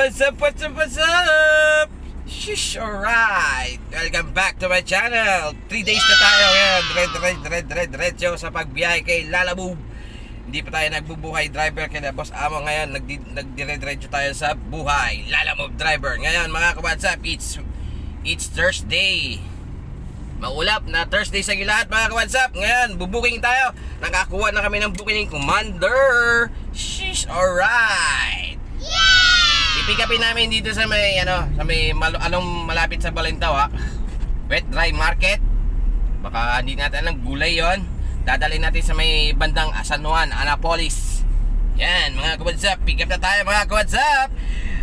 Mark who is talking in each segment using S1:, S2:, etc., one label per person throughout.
S1: What's up, what's up, what's up? Shish, alright. Welcome back to my channel. 3 days na tayo ngayon. Diretso sa pagbiyahe kay Lalamove. Hindi pa tayo nagbubuhay driver kaya Boss Amo ngayon. Nagdire-diretso tayo sa buhay Lalamove driver. Ngayon mga ka-WhatsApp, it's Thursday. Maulap na Thursday sa lahat mga ka-WhatsApp. Ngayon, bubuking tayo. Nakakuha na kami ng booking ng Commander. Shish, alright. Pipick upin namin dito sa may malapit sa Balintawak. Wet Dry Market. Baka hindi natin alam, gulay yon. Dadalhin natin sa may bandang San Juan, Anapolis. Yan mga ka-WhatsApp, pick up na tayo mga ka-WhatsApp.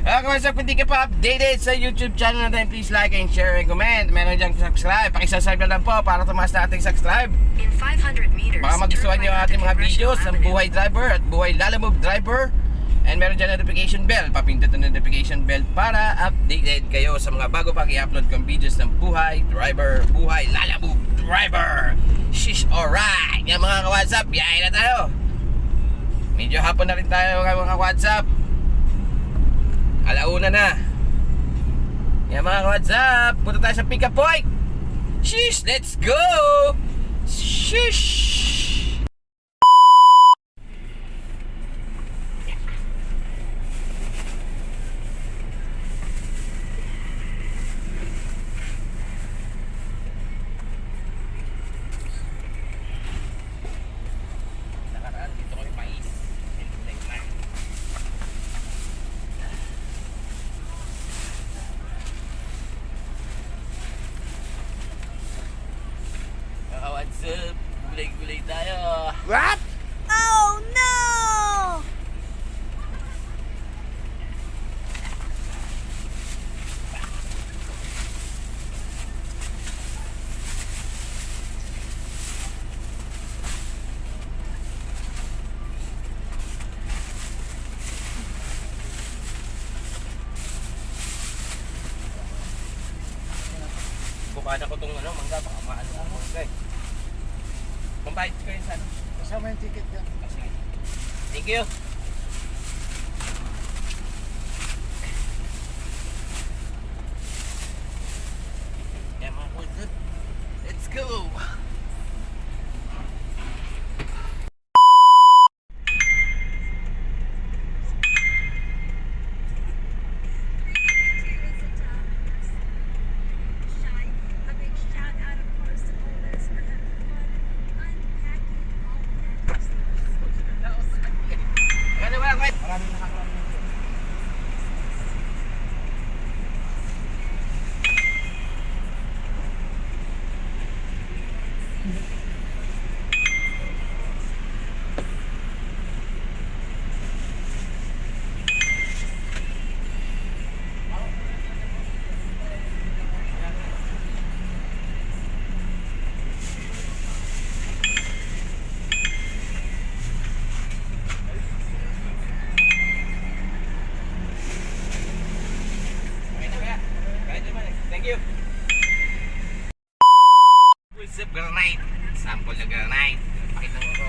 S1: Mga ka-WhatsApp, kung di ka pa updated sa YouTube channel natin, please like and share and comment. Meron dyan subscribe, pakisubscribe na lang po para tumaas na ating subscribe.
S2: In 500 meters,
S1: baka magustuhan nyo ang ating mga videos ng buhay driver at buhay Lalamove driver. And meron dyan notification bell. Papindot ang notification bell para updated kayo sa mga bago pang i-upload kong videos ng buhay driver, buhay Lalamove driver. Shish, alright. Yan mga ka-WhatsApp, biyahe na tayo. Medyo hapon na rin tayo mga ka-WhatsApp. Alauna na. Yan mga ka-WhatsApp, punta tayo sa pick up point. Shish, let's go. Shish. What's up? Gulay-gulay tayo.
S3: What? Oh no!
S1: Bukada ko itong mangga, baka maano ang mangga eh. Pambayad ko yun sa ano?
S3: Kasama yung ticket yan.
S1: Ah, sige. Thank you. Yeah, mga good. Let's go.
S3: Maraming nakakarami.
S1: Thank you. What's up, granite? Sample na granite. Pakita mo ko.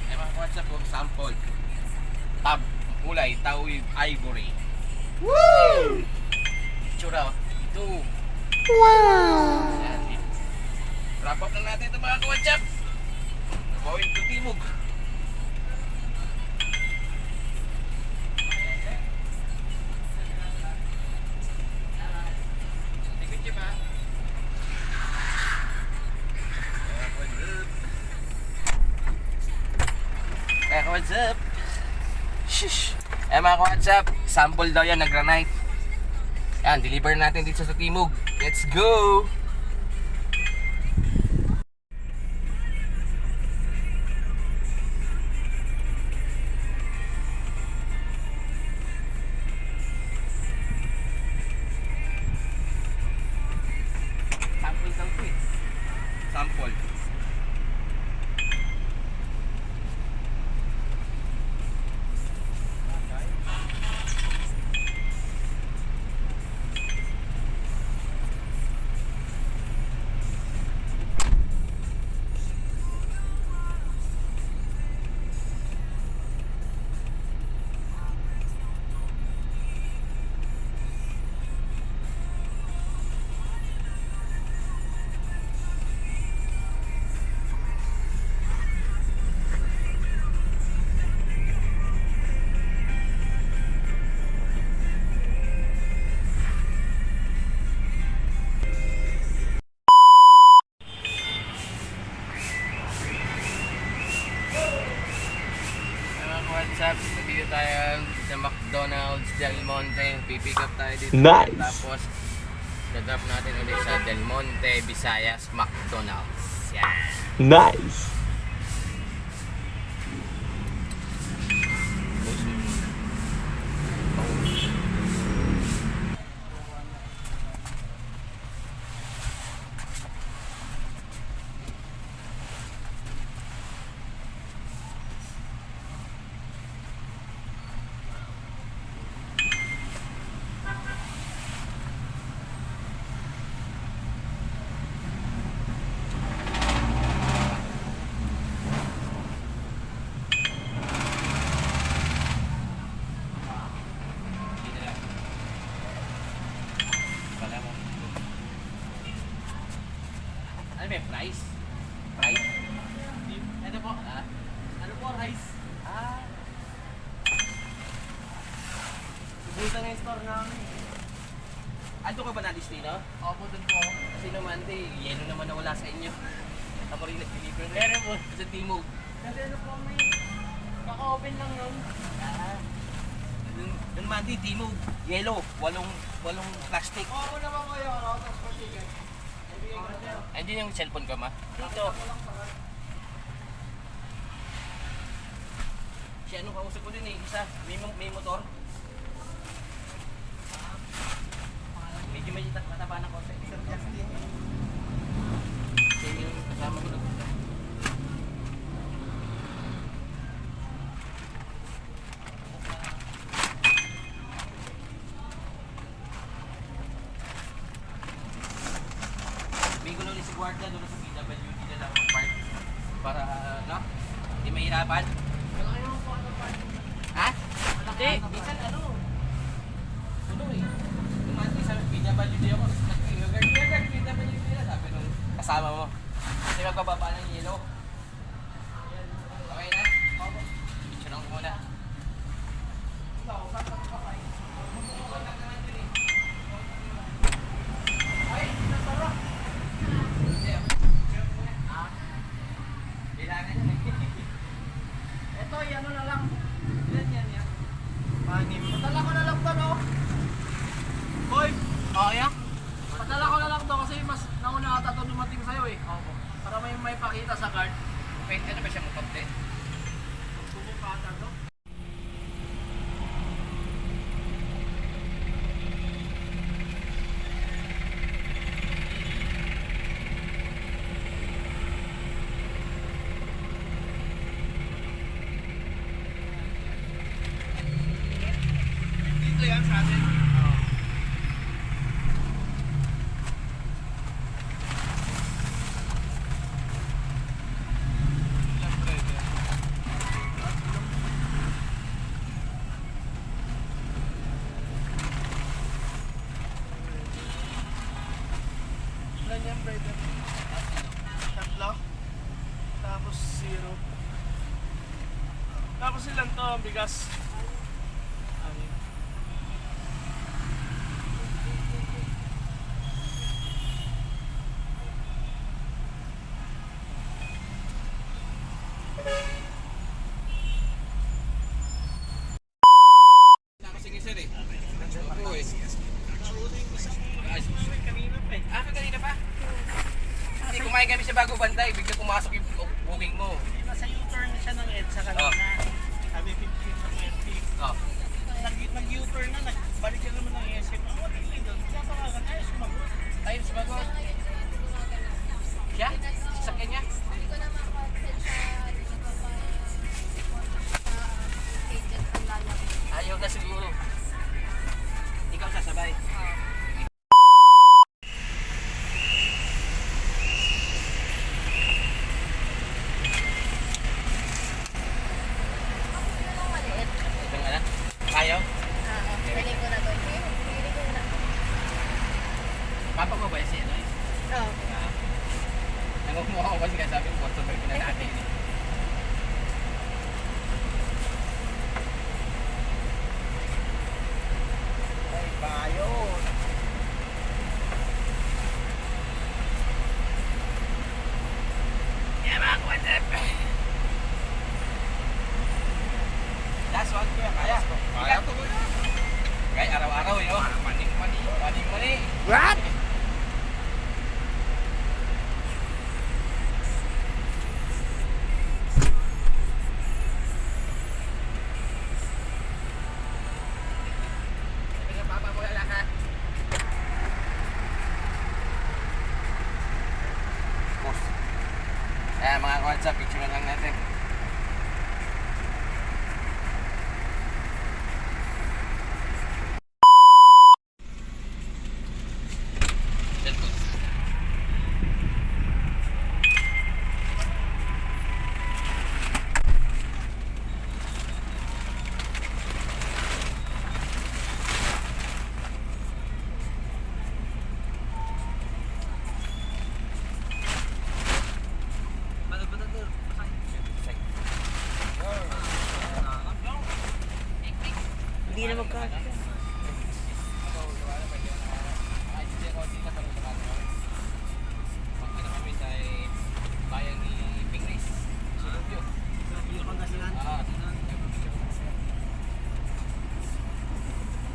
S1: Ay mga WhatsApp po, sample. Tab, kulay, tawid, ivory.
S3: Woo!
S1: Itsura, ito.
S3: Wow!
S1: Yan. Wrap up na natin ito mga ka-WhatsApp. Bawin ko timog. Tingin siya ba? Mga ka-WhatsApp. Shush! Mga ka-WhatsApp, sample daw yan na granite. Yan, deliver natin dito sa timog. Let's go! Sample daw ito eh. Sample. what's up? Dito tayo sa McDonald's Del Monte. Pipick up tayo dito.
S2: Nice.
S1: Tapos, dadrop natin ulit sa Del Monte, Visayas, McDonald's. Yan.
S2: Nice.
S1: Post mo muna. Dito lang. Wala mo. Ano ba yung price? Price? Ito po. Ah? Ano po, rice? Ah. Subutan na yung store namin. Ando ka ba na Destino?
S3: Opo, dun po ako.
S1: Kasi naman, yelo naman na wala sa inyo. Ako rin nag-deliver na.
S3: Meron po.
S1: Sa Timog.
S3: Kasi ano po may... Kaka-open lang nun.
S1: Doon man Timog. Yellow. Walong plastic.
S3: Oo naman ko yung ano, tapos pa-ticket.
S1: Andiyan yung cellphone ko, ma. Dito. Si ano kausap ko din eh. Isa. May motor. Medyo mataba na ko.
S3: Sir Justin.
S1: Siya yung kasama ko doon. May gulo ni si Guardia doon sa PWD na lang park. Para, no? Hindi mahirapan.
S3: Wala kayo po ano pa.
S1: Ha? Hindi. Minsan ano? Ano eh. Tumati sa PWD ako. Nag-guard PWD na sabi nung kasama mo. Kasi magbababa ng yelo. Okay na? Opo. Picture lang ko muna.
S3: Ikaw, bakit pa kayo?
S1: Contact naman dun eh.
S3: Ay, nasarap.
S1: Hindi. Picture ko muna. Kailangan yan eh.
S3: Ito, ano na lang. Yan. Panim. Padala ko na lang to, no? Boy!
S1: Oh, yeah?
S3: Padala ko na lang to kasi mas nauna ata to dumating sa'yo eh. Opo. Para may pakita sa card.
S1: Pwede na ba siya mapagte?
S3: Bumupata to. Dito yan sa atin. Ilan yan, brother? Tatlo. Tapos zero. Tapos ilan to, bigas? Anim.
S1: Sige sir eh. Oo eh. Kanina pa? Hindi kumain kami sa Bago Bantay, bigla pumasok yung booking mo.
S3: Nasa U-turn siya ng EDSA kanina.
S1: Oh.
S3: Sabi 15 to 20.
S1: Oh.
S3: Nag-U-turn na, nagbalik ka naman ng ESM. Ako, tingin doon. Kaya tawagan, ayos sumagot.
S1: Ayun sa Bago. Siya? Sasakyan niya?
S4: Hindi ko naman consent sa agent ang lalaki.
S1: Ayaw na siguro. Ikaw sasabay.
S4: Maliit.
S1: Itong anak? Ayaw?
S4: Feeling ko na to. Feeling ko na.
S1: Papa mo ba yung si Eloy?
S4: Oo.
S1: Nangumuha ko kasi sabi ko, customer ko na natin. 1 ko yan, kaya. Kaya to. Kaya araw-araw yun. Maning-mani.
S3: What?
S1: Ayan mga kawansa, picture lang natin.
S3: Hindi na magkakita.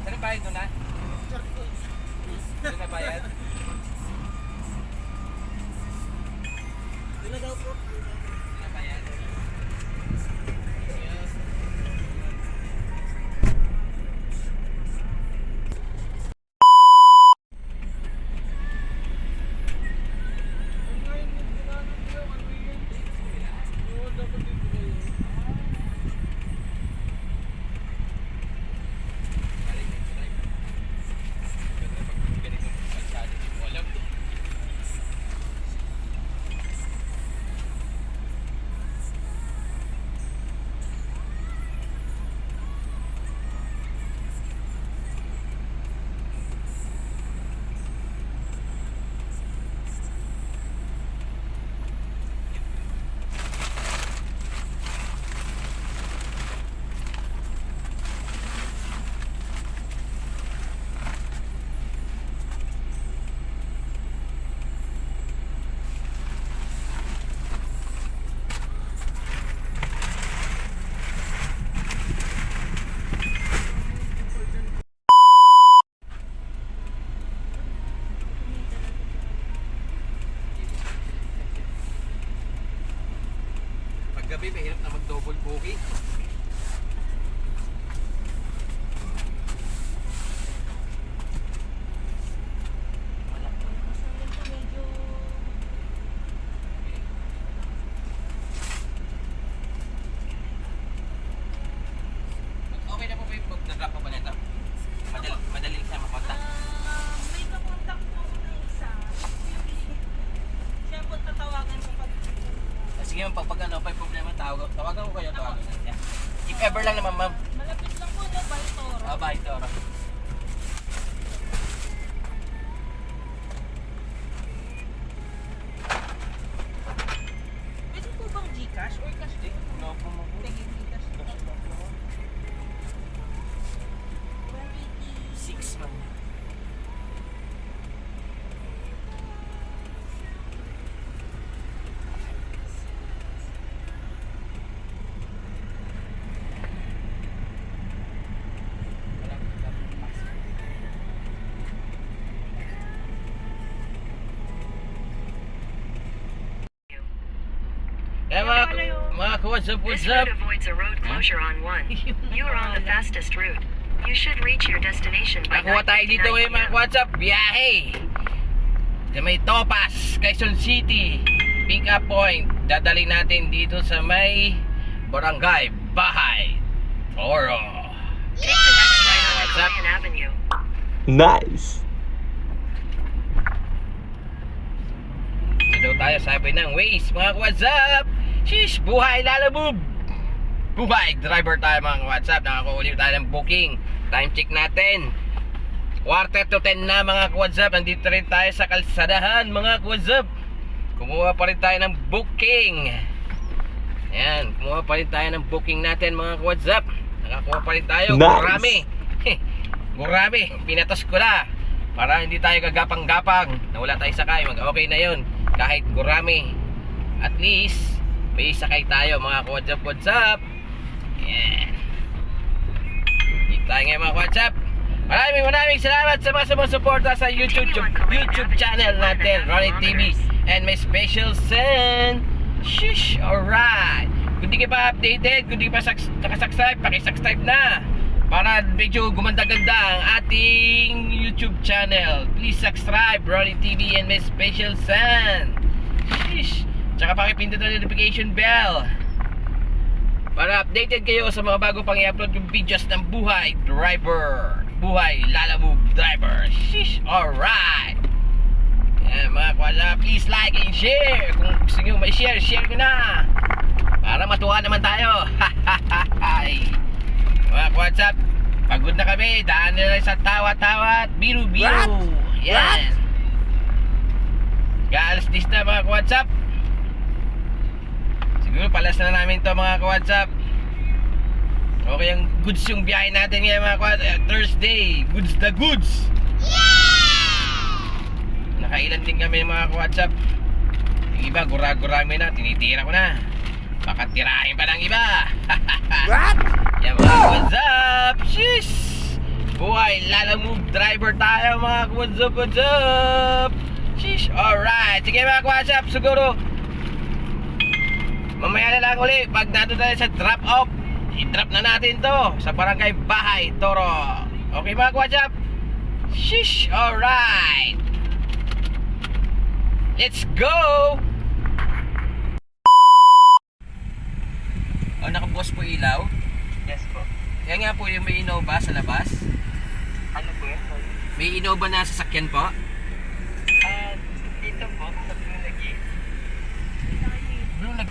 S1: Ano bayad doon na? Ano na bayad?
S3: Wala daw po.
S1: Ano na bayad? Paggabi, mahirap na mag-double booking. Okay na po ba yung nag-drop pa ba nito? Madaling siya makontak.
S2: May kakontak po ako na isa. Siya po tatawagan ko pag
S1: Sige ma'am, pag ano, may problema, tawagan ko kayo. Yeah. If ever lang naman ma'am.
S2: malapit lang po na Baltoro.
S1: Bye, Toro.
S2: Pwede po bang Gcash or cash din?
S1: No po mo po.
S2: Sige, Gcash.
S1: 6 ma'am. Eh mga what's up,
S5: This
S1: what's
S5: route
S1: up?
S5: avoids a road closure on 1. You are on the fastest route. You should reach your destination by
S1: Nakuha tayo dito
S5: 9:59
S1: eh mga
S5: p.m.
S1: WhatsApp, biyahe! Sa may Topas, Quezon City, pick up point. Dadali natin dito sa may Barangay Bahay, Toro.
S5: Take the next right on
S1: What's up?
S5: Calayan Avenue.
S3: Nice.
S1: Ito daw tayo sabi ng Waze mga WhatsApp. Shish, buhay lalabog! Buhay, driver tayo mga WhatsApp. Nakakuha tayo ng booking. Time check natin. 9:45 na mga WhatsApp. Nandito rin tayo sa kalsadahan mga WhatsApp. Kumuha pa rin tayo ng booking. Ayan, kumuha pa rin tayo ng booking natin mga WhatsApp. Nakakuha pa rin tayo.
S3: Nice.
S1: Gurami. Gurami. Pinatos ko na. Para hindi tayo gagapang-gapang. Nawala tayo sakay. Mag-okay na yun. Kahit gurami. At least, may sakay tayo mga WhatsApp. Ayan. Ngayon mga WhatsApp, maraming salamat sa mga sumusuporta sa YouTube channel natin, Ronnie TV. And my special son, shish, alright. Kung di ka pa updated, kung di ka pa nakasubscribe, pakisubscribe na. Para medyo gumanda-ganda ang ating YouTube channel. Please subscribe, Ronnie TV and my special son. Shish. Tsaka pakipindot na notification bell para updated kayo sa mga bago pang i-upload yung videos ng buhay driver. Buhay Lalamove driver. Shish, alright. Yan mga kwala, please like and share. Kung gusto nyo ma-share, share ko na. Para matuwa naman tayo. Mga WhatsApp, pagod na kami. Daan na lang sa tawa-tawa at biru-biru. Yan. Gaalas dis na mga WhatsApp. Siguro palas na namin to mga WhatsApp. Okay, ang goods yung biyahe natin ngayon mga WhatsApp. Thursday, goods the goods. Nakailan din kami mga WhatsApp. Yung iba, gura-gurami na. Tinitira ko na. Baka tirahin pa ng iba. What? Yan mga WhatsApp. Sheesh. Buhay Lalamove driver tayo mga WhatsApp. Sheesh. Alright. Sige mga WhatsApp. Siguro mamaya na lang uli. Pag nato tayo sa drop off, i-drop na natin to sa barangay Bahay Toro. Okay mga WhatsApp. Sheesh. Alright. Let's go. Oh, nakabukas po ilaw.
S3: Yes po.
S1: Yan nga po yung may Innova sa labas.
S3: Ano po yan?
S1: May Innova na sasakyan po.
S3: Dito po, sa Brunagi.
S1: Bro,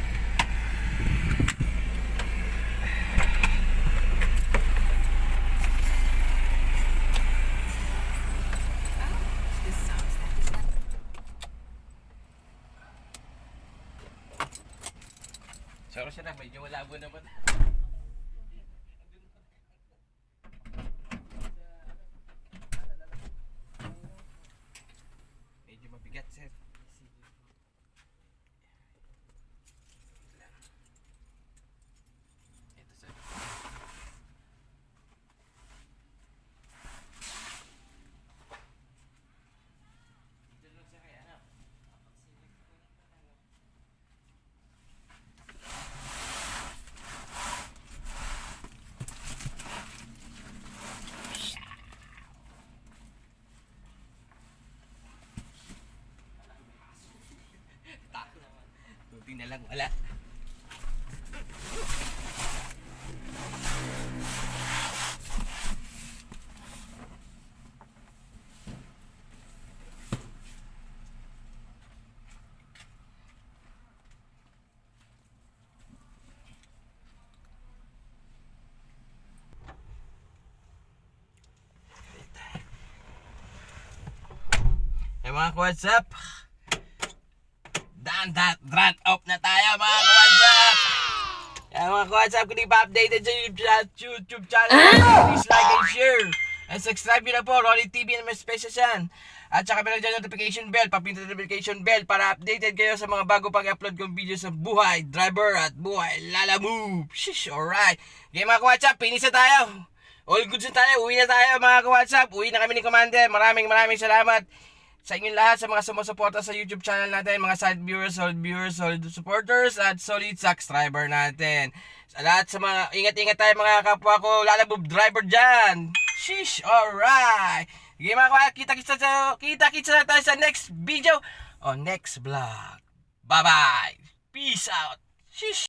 S1: Sorry siya na, medyo malabo naman. Medyo mabigat, sir. Ito, sir. Dito lang siya kaya, ano? Tuting na lang, wala. Hey mga WhatsApp, run up na tayo mga WhatsApp. Yan mga WhatsApp, kung di pa updated sa YouTube channel, please like and share. And subscribe nyo na po, Ronnie TV and my special yan. At saka meron dyan notification bell, papindot notification bell para updated kayo sa mga bago pag-upload kong video sa buhay driver at buhay Lalamove. Shish, alright. Okay mga WhatsApp, finish na tayo. All goods na tayo, uwi na tayo mga WhatsApp. Uwi na kami ni Commander. Maraming salamat sa inyong lahat, sa mga sumusuporta sa YouTube channel natin, mga side viewers, solid supporters, at solid subscriber natin. Sa lahat sa mga, ingat-ingat tayo mga kapwa ko, Lalamove driver dyan. Sheesh, alright. Okay mga kapwa, kita-kita na tayo sa next video o next vlog. Bye-bye. Peace out. Sheesh.